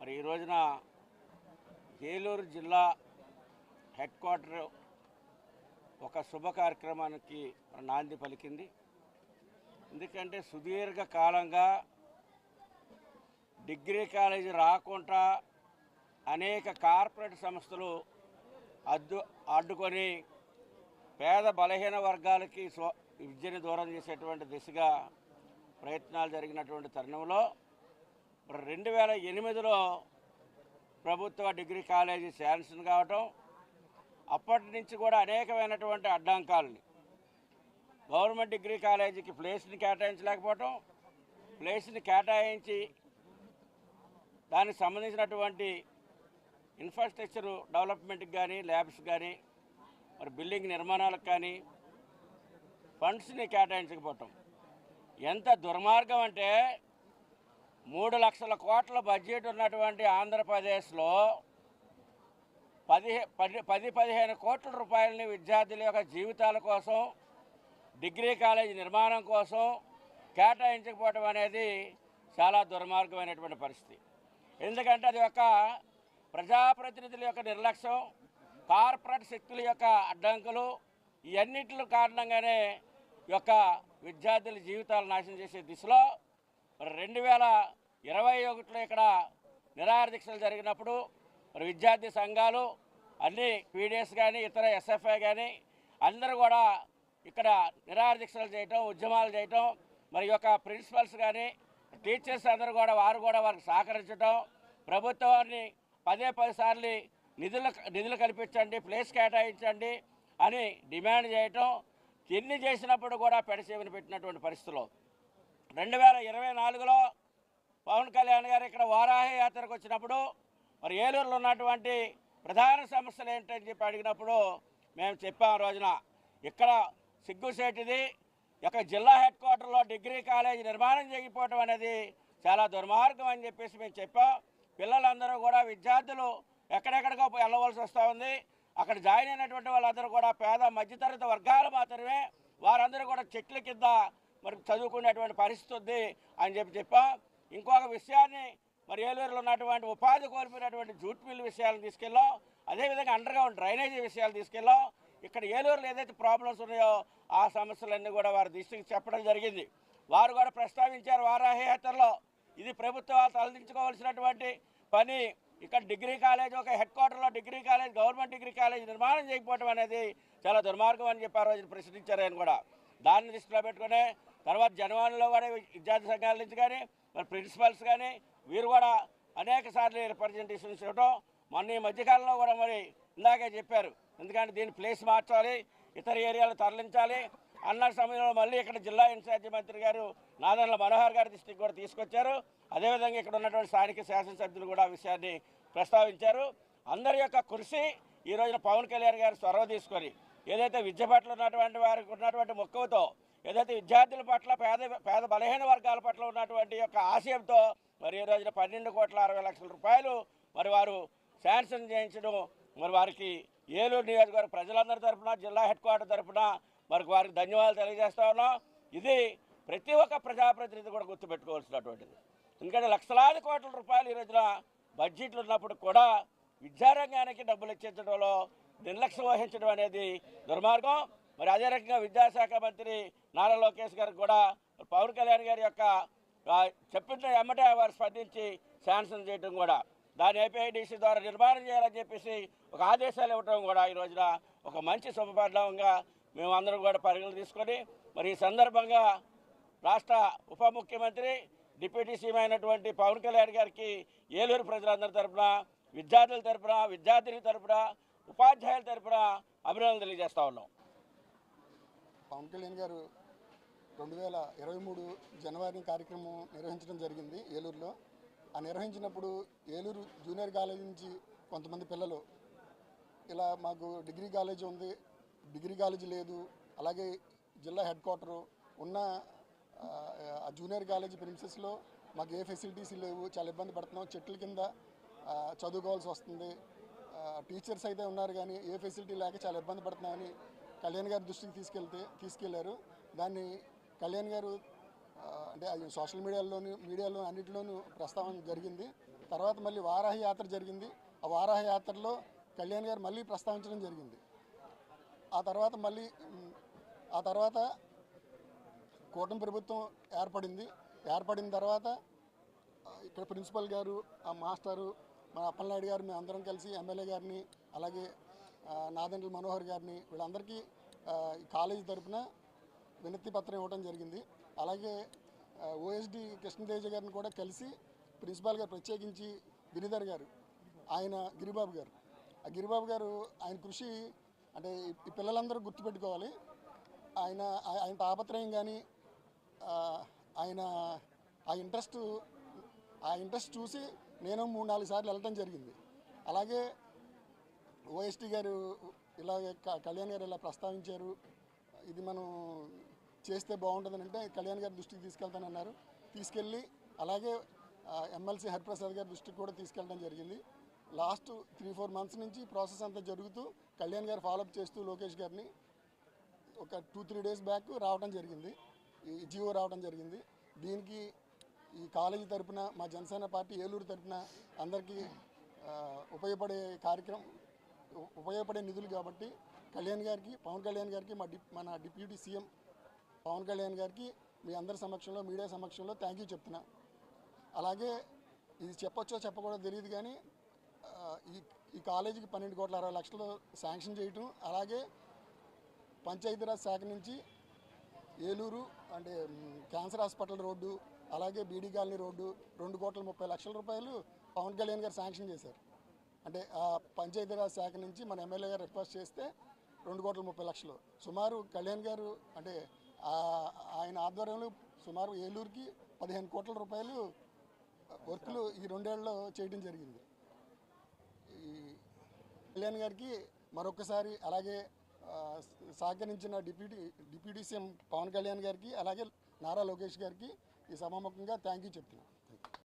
మరి ఈ రోజున ఏలూరు జిల్లా హెడ్ క్వార్టర్ ఒక శుభ కార్యక్రమానికి నాంది పలికింది. ఎందుకంటే సుదీర్ఘ కాలంగా డిగ్రీ కాలేజీ రాకుండా అనేక కార్పొరేట్ సంస్థలు అడ్డుకొని పేద బలహీన వర్గాలకి విద్యను దూరం చేసేటువంటి దిశగా ప్రయత్నాలు జరిగినటువంటి తరుణంలో 2008లో ప్రభుత్వ డిగ్రీ కాలేజీ శాంక్షన్ కావటం, అప్పటి నుంచి కూడా అనేకమైనటువంటి అడ్డంకాలని గవర్నమెంట్ డిగ్రీ కాలేజీకి ప్లేస్ని కేటాయించలేకపోవటం, ప్లేస్ని కేటాయించి దానికి సంబంధించినటువంటి ఇన్ఫ్రాస్ట్రక్చర్ డెవలప్మెంట్కి కానీ, ల్యాబ్స్ కానీ, మరి బిల్డింగ్ నిర్మాణాలకు కానీ ఫండ్స్ని కేటాయించకపోవటం ఎంత దుర్మార్గం అంటే 3 లక్షల కోట్ల బడ్జెట్ ఉన్నటువంటి ఆంధ్రప్రదేశ్లో 10-15 కోట్ల రూపాయలని విద్యార్థుల యొక్క జీవితాల కోసం, డిగ్రీ కాలేజీ నిర్మాణం కోసం కేటాయించకపోవటం అనేది చాలా దుర్మార్గమైనటువంటి పరిస్థితి. ఎందుకంటే అది ఒక ప్రజాప్రతినిధుల యొక్క నిర్లక్ష్యం, కార్పొరేట్ శక్తుల యొక్క అడ్డంకులు, ఇవన్నిటి కారణంగానే ఈ యొక్క విద్యార్థుల జీవితాలు నాశనం చేసే దిశలో 2021లో ఇక్కడ నిరాహార దీక్షలు జరిగినప్పుడు మరి విద్యార్థి సంఘాలు అన్ని పీడిఎస్ కానీ, ఇతర ఎస్ఎఫ్ఐ కానీ అందరూ కూడా ఇక్కడ నిరాహార దీక్షలు చేయటం, ఉద్యమాలు చేయటం, మరి యొక్క ప్రిన్సిపల్స్ కానీ టీచర్స్ అందరూ కూడా వారికి సహకరించడం, ప్రభుత్వాన్ని 10 సార్లు నిధులు కల్పించండి, ప్లేస్ కేటాయించండి అని డిమాండ్ చేయటం, ఎన్ని చేసినప్పుడు కూడా పెడచేవిని పెట్టినటువంటి పరిస్థితుల్లో 2024లో పవన్ కళ్యాణ్ గారు ఇక్కడ వారాహి యాత్రకు వచ్చినప్పుడు మరి ఏలూరులో ఉన్నటువంటి ప్రధాన సమస్యలు ఏంటని చెప్పి అడిగినప్పుడు మేము చెప్పాం, రోజున ఇక్కడ సిగ్గుసేటిది ఇక జిల్లా హెడ్ క్వార్టర్లో డిగ్రీ కాలేజీ నిర్మాణం చేయకపోవటం అనేది చాలా దుర్మార్గం అని చెప్పేసి మేము చెప్పాం. పిల్లలందరూ కూడా విద్యార్థులు ఎక్కడెక్కడికో వెళ్ళవలసి వస్తూ ఉంది. అక్కడ జాయిన్ అయినటువంటి వాళ్ళందరూ కూడా పేద మధ్యతరగతి వర్గాలు మాత్రమే, వారందరూ కూడా చెట్ల కింద మరి చదువుకునేటువంటి పరిస్థితి ఉంది అని చెప్పాం. ఇంకొక విషయాన్ని మరి ఏలూరులో ఉన్నటువంటి ఉపాధి కోల్పోయినటువంటి జూట్ మిల్ విషయాలను తీసుకెళ్ళాం, అదేవిధంగా అండర్ గ్రౌండ్ డ్రైనేజీ విషయాలు తీసుకెళ్ళాం. ఇక్కడ ఏలూరులో ఏదైతే ప్రాబ్లమ్స్ ఉన్నాయో ఆ సమస్యలన్నీ కూడా వారి దృష్టికి చెప్పడం జరిగింది. వారు కూడా ప్రస్తావించారు వారాహి యాత్రలో, ఇది ప్రభుత్వాలు తలదించుకోవాల్సినటువంటి పని. ఇక్కడ డిగ్రీ కాలేజ్ ఒక హెడ్ క్వార్టర్లో degree college, government degree college నిర్మాణం చేయకపోవడం అనేది చాలా దుర్మార్గం అని చెప్పి ఆ రోజు ప్రశ్నించారు. ఆయన కూడా దాన్ని దృష్టిలో పెట్టుకుని తర్వాత జనవాణిలో కూడా విద్యార్థి సంఘాల నుంచి కానీ, మరి ప్రిన్సిపల్స్ కానీ వీరు కూడా అనేక సార్లు రిప్రజెంటేషన్స్ ఇవ్వడం, మొన్న ఈ మధ్యకాలంలో కూడా మరి ఇందాకే చెప్పారు, ఎందుకంటే దీన్ని ప్లేస్ మార్చాలి, ఇతర ఏరియాలు తరలించాలి అన్న సమయంలో మళ్ళీ ఇక్కడ జిల్లా ఇన్ఛార్జి మంత్రి గారు నాదెండ్ల మనోహర్ గారి దృష్టికి కూడా తీసుకొచ్చారు. అదేవిధంగా ఇక్కడ ఉన్నటువంటి స్థానిక శాసనసభ్యులు కూడా ఆ విషయాన్ని ప్రస్తావించారు. అందరి యొక్క కృషి ఈ రోజున పవన్ కళ్యాణ్ గారు చొరవ తీసుకొని ఏదైతే విద్య పట్ల ఉన్నటువంటి వారికి ఉన్నటువంటి మక్కువతో, ఏదైతే విద్యార్థుల పట్ల పేద బలహీన వర్గాల పట్ల ఉన్నటువంటి యొక్క ఆశయంతో మరి ఈ రోజున 12,60,00,000 రూపాయలు మరి వారు శాంక్షన్ చేయించడం, మరి వారికి ఏలూరు నియోజకవర్గ ప్రజలందరి తరఫున, జిల్లా హెడ్ క్వార్టర్ తరఫున మరి వారికి ధన్యవాదాలు తెలియజేస్తా ఉన్నాం. ఇది ప్రతి ఒక్క ప్రజాప్రతినిధి కూడా గుర్తుపెట్టుకోవాల్సినటువంటిది. ఎందుకంటే లక్షలాది కోట్ల రూపాయలు ఈ రోజున బడ్జెట్లు ఉన్నప్పుడు కూడా విద్యారంగానికి డబ్బులు ఇచ్చించడంలో నిర్లక్ష్యం వహించడం అనేది దుర్మార్గం. మరి అదే రకంగా విద్యాశాఖ మంత్రి నారా లోకేష్ గారికి కూడా పవన్ కళ్యాణ్ గారి యొక్క చెప్పిన ఎమ్మటే వారు స్పందించి శాంక్షన్ చేయడం కూడా, దాని ఏపీఐడిసి ద్వారా నిర్మాణం చేయాలని చెప్పేసి ఒక ఆదేశాలు ఇవ్వడం కూడా ఈ రోజున ఒక మంచి శుభపరిణామంగా మేమందరం కూడా పరిగణలు తీసుకొని మరి ఈ సందర్భంగా రాష్ట్ర ఉప ముఖ్యమంత్రి డిప్యూటీ సీఎం అయినటువంటి పవన్ కళ్యాణ్ గారికి ఏలూరు ప్రజలందరి తరఫున, విద్యార్థుల తరఫున, విద్యార్థిని తరఫున, ఉపాధ్యాయుల తరఫున అభినందనలు తెలియజేస్తా ఉన్నాం. పవన్ కళ్యాణ్ గారు 2023 జనవరి కార్యక్రమం నిర్వహించడం జరిగింది ఏలూరులో. ఆ నిర్వహించినప్పుడు ఏలూరు జూనియర్ కాలేజీ నుంచి కొంతమంది పిల్లలు ఇలా మాకు డిగ్రీ కాలేజీ ఉంది, డిగ్రీ కాలేజీ లేదు, అలాగే జిల్లా హెడ్ క్వార్టరు ఉన్న జూనియర్ కాలేజీ ప్రిన్సెస్లో మాకు ఏ ఫెసిలిటీస్ లేవు, చాలా ఇబ్బంది పడుతున్నాం, చెట్ల కింద చదువుకోవాల్సి వస్తుంది, టీచర్స్ అయితే ఉన్నారు కానీ ఏ ఫెసిలిటీ లేక చాలా ఇబ్బంది పడుతున్నామని కళ్యాణ్ గారి దృష్టికి తీసుకెళ్లారు. దాన్ని కళ్యాణ్ గారు అంటే అది సోషల్ మీడియాలో అన్నింటిలోనూ ప్రస్తావన జరిగింది. తర్వాత మళ్ళీ వారాహి యాత్ర జరిగింది. ఆ వారాహి యాత్రలో కళ్యాణ్ గారు మళ్ళీ ప్రస్తావించడం జరిగింది. ఆ తర్వాత కూటమి ప్రభుత్వం ఏర్పడిన తర్వాత ఇక్కడ ప్రిన్సిపల్ గారు, ఆ మాస్టరు, మన అప్పలనాయుడు గారు, మేము అందరం కలిసి ఎమ్మెల్యే గారిని, అలాగే నాదెండ్ల మనోహర్ గారిని, వీళ్ళందరికీ ఈ కాలేజీ తరఫున వినతి పత్రం ఇవ్వడం జరిగింది. అలాగే ఓఎస్డి కృష్ణతేజ గారిని కూడా కలిసి ప్రిన్సిపాల్ గారు, ప్రత్యేకించి గిరిధర్ గారు, ఆయన గిరిబాబు గారు, ఆ గిరిబాబు గారు ఆయన కృషి అంటే ఈ పిల్లలందరూ గుర్తుపెట్టుకోవాలి. ఆయన తాపత్రయం కానీ ఆయన ఆ ఇంట్రెస్ట్ చూసి నేను 3-4 సార్లు వెళ్ళటం జరిగింది. అలాగే ఓఎస్టీ గారు ఇలాగే కళ్యాణ్ గారు ఇలా ప్రస్తావించారు, ఇది మనం చేస్తే బాగుంటుందని అంటే కళ్యాణ్ గారి దృష్టికి తీసుకెళ్తానన్నారు. తీసుకెళ్ళి అలాగే ఎమ్మెల్సీ హరిప్రసాద్ గారి దృష్టికి కూడా తీసుకెళ్ళడం జరిగింది. లాస్ట్ 3-4 మంత్స్ నుంచి ప్రాసెస్ అంతా జరుగుతూ కళ్యాణ్ గారు ఫాలోఅప్ చేస్తూ లోకేష్ గారిని ఒక 2-3 డేస్ బ్యాక్ రావడం జరిగింది, ఈ జియో రావడం జరిగింది. దీనికి ఈ కాలేజీ తరఫున మా జనసేన పార్టీ ఏలూరు తరఫున అందరికీ ఉపయోగపడే నిధులు కాబట్టి పవన్ కళ్యాణ్ గారికి మన డిప్యూటీ సీఎం పవన్ కళ్యాణ్ గారికి మీ అందరి సమక్షంలో, మీడియా సమక్షంలో థ్యాంక్ యూ చెప్తున్నా. అలాగే ఇది చెప్పొచ్చో చెప్పకూడదో తెలియదు కానీ ఈ కాలేజీకి 12,60,00,000 శాంక్షన్ చేయటం, అలాగే పంచాయతీరాజ్ శాఖ నుంచి ఏలూరు అంటే క్యాన్సర్ హాస్పిటల్ రోడ్డు, అలాగే బీడీ కాలనీ రోడ్డు 2,30,00,000 రూపాయలు పవన్ కళ్యాణ్ గారు శాంక్షన్ చేశారు. అంటే ఆ పంచాయతీరాజ్ శాఖ నుంచి మన ఎమ్మెల్యే గారు రిక్వెస్ట్ చేస్తే 2,30,00,000 సుమారు కళ్యాణ్ గారు అంటే ఆయన ఆధ్వర్యంలో సుమారు ఏలూరుకి 15 కోట్ల రూపాయలు వర్క్లు ఈ 2 ఏళ్లలో చేయడం జరిగింది. ఈ కళ్యాణ్ గారికి మరొకసారి, అలాగే సహకరించిన డిప్యూటీ సీఎం పవన్ కళ్యాణ్ గారికి, అలాగే నారా లోకేష్ గారికి ఈ సభాముఖంగా థ్యాంక్ యూ చెప్తున్నాను.